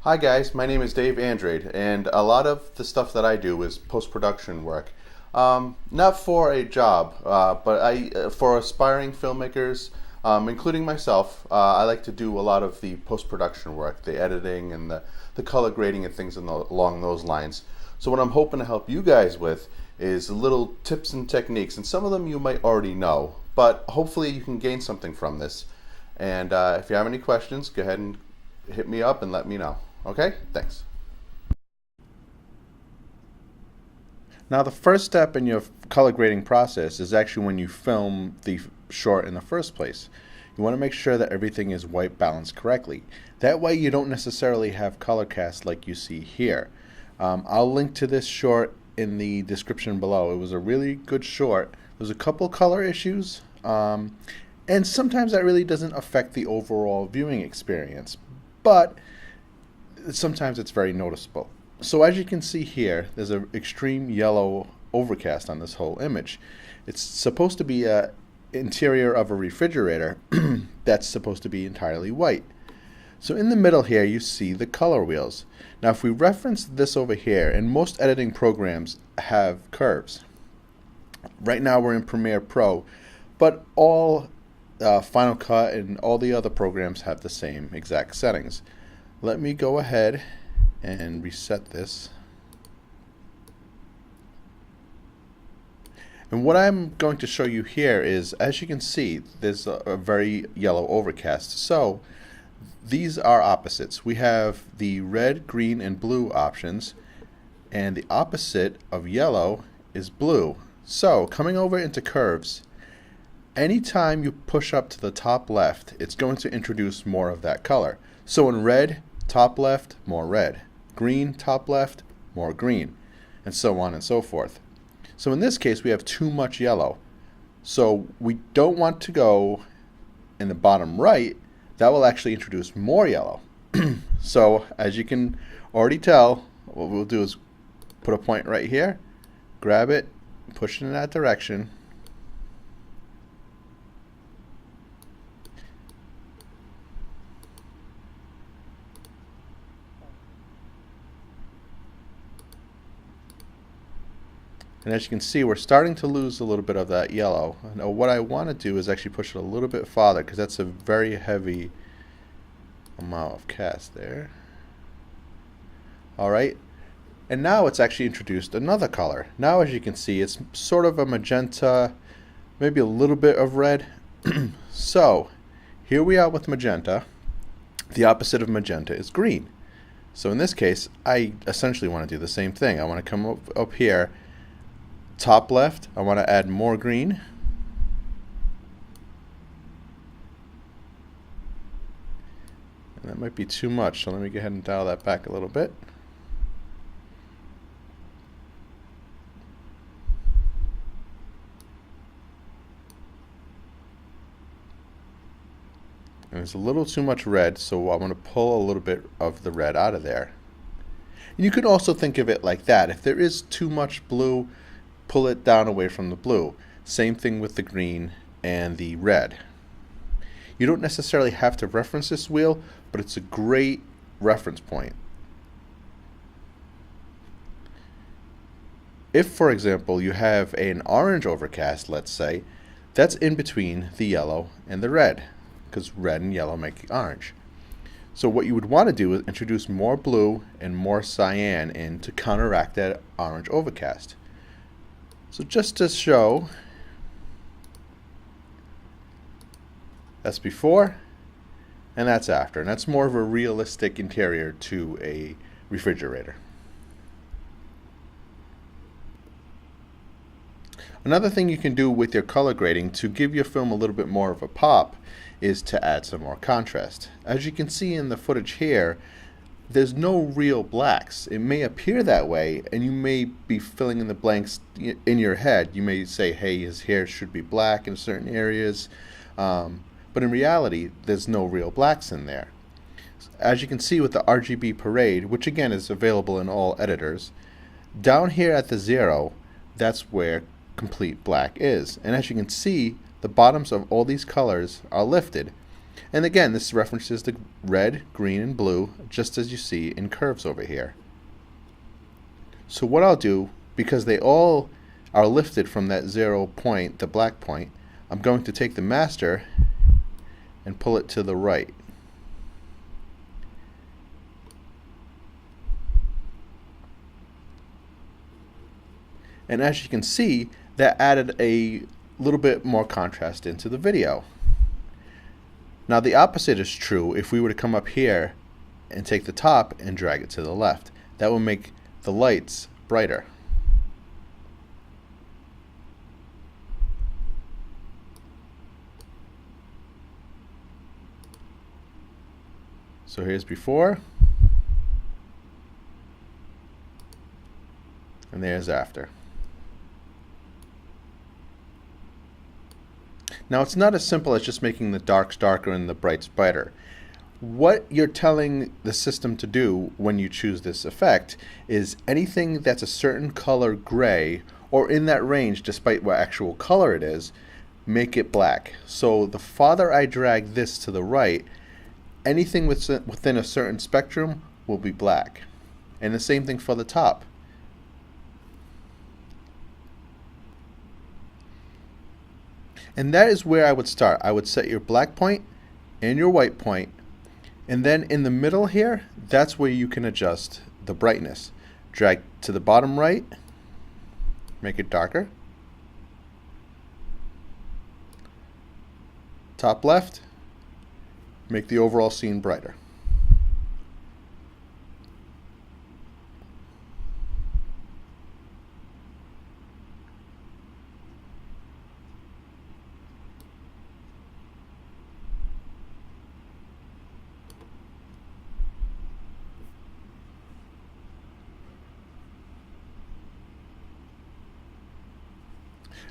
Hi guys, my name is Dave Andrade, and a lot of the stuff that I do is post-production work. Not for a job, but for aspiring filmmakers, including myself, I like to do a lot of the post-production work, the editing and the color grading and things along those lines. So what I'm hoping to help you guys with is little tips and techniques, and some of them you might already know, but hopefully you can gain something from this. And if you have any questions, go ahead and hit me up and let me know. Okay? Thanks. Now, the first step in your color grading process is actually when you film the short in the first place. You want to make sure that everything is white balanced correctly. That way you don't necessarily have color cast like you see here. I'll link to this short in the description below. It was a really good short. There's a couple color issues, and sometimes that really doesn't affect the overall viewing experience, but sometimes it's very noticeable. So as you can see here, there's an extreme yellow overcast on this whole image. It's supposed to be an interior of a refrigerator that's supposed to be entirely white. So in the middle here you see the color wheels. Now if we reference this over here, and most editing programs have curves. Right now we're in Premiere Pro, but all Final Cut and all the other programs have the same exact settings. Let me go ahead and reset this. And what I'm going to show you here is, as you can see, there's a very yellow overcast. So these are opposites. We have the red, green, and blue options, and the opposite of yellow is blue. So coming over into curves, anytime you push up to the top left, it's going to introduce more of that color. So in red, top left, more red. Green, top left, more green. And so on and so forth. So in this case, we have too much yellow. So we don't want to go in the bottom right. That will actually introduce more yellow. So as you can already tell, what we'll do is put a point right here, grab it, push it in that direction. And as you can see, we're starting to lose a little bit of that yellow. Now what I want to do is actually push it a little bit farther, because that's a very heavy amount of cast there. Alright, and now it's actually introduced another color. Now as you can see, it's sort of a magenta, maybe a little bit of red. So here we are with magenta. The opposite of magenta is green. So in this case, I essentially want to do the same thing. I want to come up here, top left, I want to add more green. And that might be too much, so let me go ahead and dial that back a little bit. And there's a little too much red, so I want to pull a little bit of the red out of there. And you could also think of it like that. If there is too much blue, pull it down away from the blue. Same thing with the green and the red. You don't necessarily have to reference this wheel, but it's a great reference point. If, for example, you have an orange overcast, let's say, that's in between the yellow and the red, because red and yellow make orange. So what you would want to do is introduce more blue and more cyan in to counteract that orange overcast. So just to show, that's before and that's after, and that's more of a realistic interior to a refrigerator. Another thing you can do with your color grading to give your film a little bit more of a pop is to add some more contrast. As you can see in the footage here, there's no real blacks. It may appear that way, and you may be filling in the blanks in your head. You may say, hey, his hair should be black in certain areas, but in reality, there's no real blacks in there. As you can see with the RGB parade, which again is available in all editors, down here at the 0, that's where complete black is. And as you can see, the bottoms of all these colors are lifted. And again, this references the red, green, and blue, just as you see in curves over here. So what I'll do, because they all are lifted from that 0 point, the black point, I'm going to take the master and pull it to the right. And as you can see, that added a little bit more contrast into the video. Now the opposite is true if we were to come up here and take the top and drag it to the left. That will make the lights brighter. So here's before, and there's after. Now it's not as simple as just making the darks darker and the brights brighter. What you're telling the system to do when you choose this effect is anything that's a certain color gray or in that range despite what actual color it is, make it black. So the farther I drag this to the right, anything within a certain spectrum will be black. And the same thing for the top. And that is where I would start. I would set your black point and your white point, and then in the middle here, that's where you can adjust the brightness. Drag to the bottom right, make it darker. Top left, make the overall scene brighter.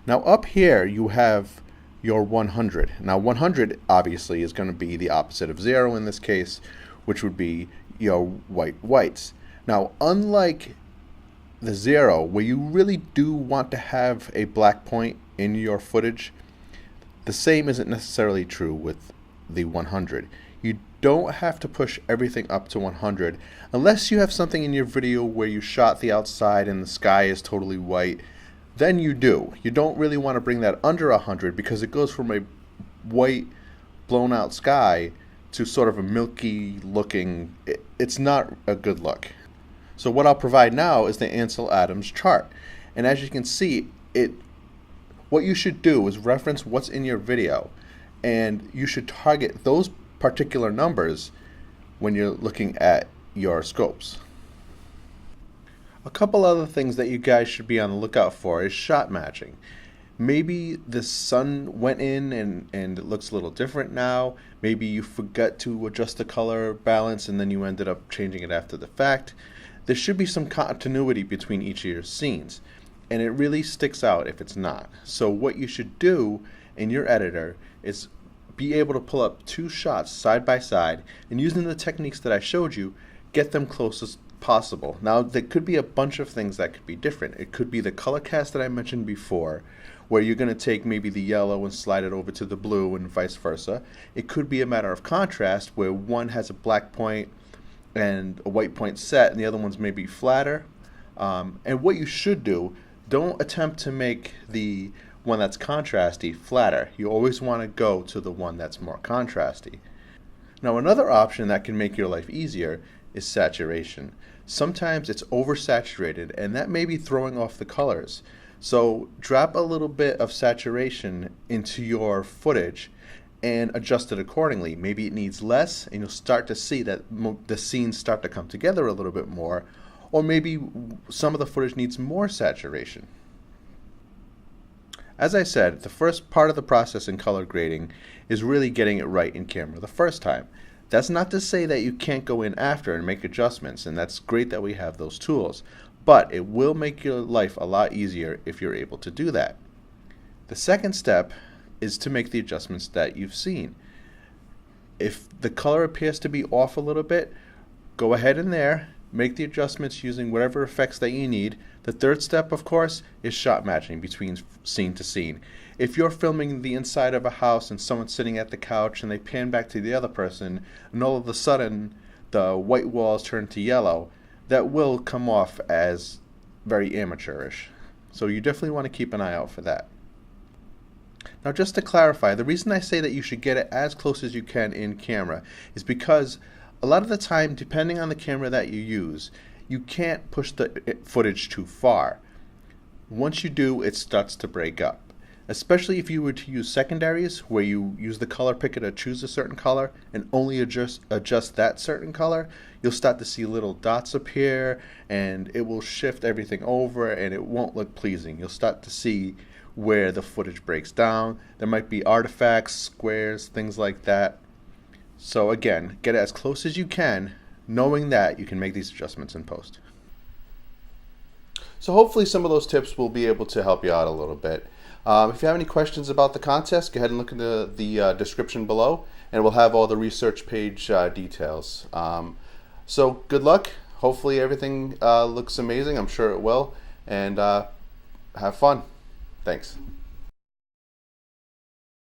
Now up here you have your 100. Now 100 obviously is going to be the opposite of 0 in this case, which would be your whites. Now unlike the 0, where you really do want to have a black point in your footage, the same isn't necessarily true with the 100. You don't have to push everything up to 100 unless you have something in your video where you shot the outside and the sky is totally white. Then you do. You don't really want to bring that under 100 because it goes from a white blown out sky to sort of a milky looking, it's not a good look. So what I'll provide now is the Ansel Adams chart. And as you can see, what you should do is reference what's in your video, and you should target those particular numbers when you're looking at your scopes. A couple other things that you guys should be on the lookout for is shot matching. Maybe the sun went in and it looks a little different now. Maybe you forgot to adjust the color balance and then you ended up changing it after the fact. There should be some continuity between each of your scenes, and it really sticks out if it's not. So what you should do in your editor is be able to pull up two shots side by side, and using the techniques that I showed you, get them closest possible. Now there could be a bunch of things that could be different. It could be the color cast that I mentioned before, where you're going to take maybe the yellow and slide it over to the blue and vice versa. It could be a matter of contrast, where one has a black point and a white point set and the other one's maybe flatter. And what you should do, don't attempt to make the one that's contrasty flatter. You always want to go to the one that's more contrasty. Now another option that can make your life easier is saturation. Sometimes it's oversaturated and that may be throwing off the colors. So drop a little bit of saturation into your footage and adjust it accordingly. Maybe it needs less and you'll start to see that the scenes start to come together a little bit more, or maybe some of the footage needs more saturation. As I said, the first part of the process in color grading is really getting it right in camera the first time. That's not to say that you can't go in after and make adjustments, and that's great that we have those tools, but it will make your life a lot easier if you're able to do that. The second step is to make the adjustments that you've seen. If the color appears to be off a little bit, go ahead in there, make the adjustments using whatever effects that you need The third step, of course, is shot matching between scene to scene. If you're filming the inside of a house and someone's sitting at the couch and they pan back to the other person, and all of a sudden the white walls turn to yellow, that will come off as very amateurish. So you definitely want to keep an eye out for that. Now, just to clarify, the reason I say that you should get it as close as you can in camera is because a lot of the time, depending on the camera that you use, you can't push the footage too far. Once you do, it starts to break up. Especially if you were to use secondaries, where you use the color picker to choose a certain color and only adjust that certain color, you'll start to see little dots appear, and it will shift everything over, and it won't look pleasing. You'll start to see where the footage breaks down. There might be artifacts, squares, things like that. So again, get it as close as you can, knowing that you can make these adjustments in post. So hopefully some of those tips will be able to help you out a little bit. If you have any questions about the contest, go ahead and look into the description below, and we'll have all the research page details. So good luck. Hopefully everything looks amazing. I'm sure it will. And have fun. Thanks.